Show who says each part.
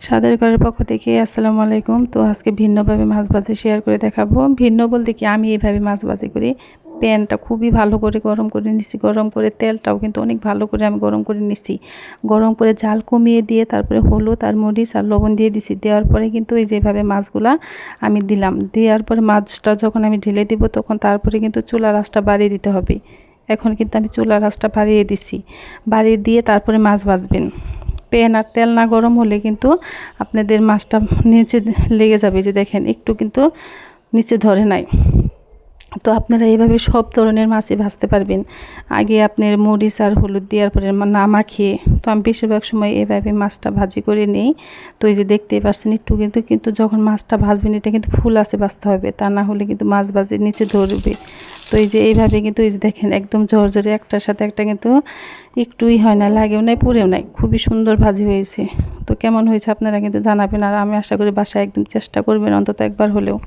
Speaker 1: স্বাদের ঘরের পক্ষ থেকে আসসালামু আলাইকুম। তো আজকে ভিন্নভাবে মাছ ভাজি শেয়ার করে দেখাবো। ভিন্ন বলতে কি, আমি এইভাবে মাছ ভাজি করি। প্যানটা খুবই ভালো করে গরম করে নিছি, গরম করে তেলটাও কিন্তু অনেক ভালো করে আমি গরম করে নিছি। গরম করে জাল কমিয়ে দিয়ে তারপরে হলুদ আর মরিচ আর লবণ দিয়ে দিছি। দেওয়ার পরে কিন্তু এই যেভাবে মাছগুলা আমি দিলাম, দেওয়ার পরে মাছটা যখন আমি ঢেলে দিব তখন তারপরে কিন্তু চুলার আঁচটা বাড়িয়ে দিতে হবে। এখন কিন্তু আমি চুলার আঁচটা বাড়িয়ে দিছি, বাড়িয়ে দিয়ে তারপরে মাছ ভাজবেন। প্যান আর তেল না গরম হলে কিন্তু আপনাদের মাছটা নিচে লেগে যাবে। যে দেখেন একটু কিন্তু নিচে ধরে নাই। তো আপনারা এইভাবে সব ধরনের মাছই ভাজতে পারবেন। আগে আপনার মরিচ আর হলুদ দেওয়ার পরে না মাখিয়ে, তো আমি বেশিরভাগ সময় এইভাবে মাছটা ভাজি করে নিই। তো এই যে দেখতেই পাচ্ছেন একটু কিন্তু যখন মাছটা ভাজবেন এটা কিন্তু ফুল আছে ভাজতে হবে, তা না হলে কিন্তু মাছ ভাজির নিচে ধরবে। তো এই যে এইভাবে কিন্তু এই যে দেখেন একদম ঝরঝরে একটার সাথে একটা কিন্তু একটুই হয় না, লাগেও নাই পুড়েও নাই, খুবই সুন্দর ভাজি হয়েছে। তো কেমন হয়েছে আপনারা কিন্তু জানাবেন, আর আমি আশা করি বাসায় একদম চেষ্টা করবেন অন্তত একবার হলেও।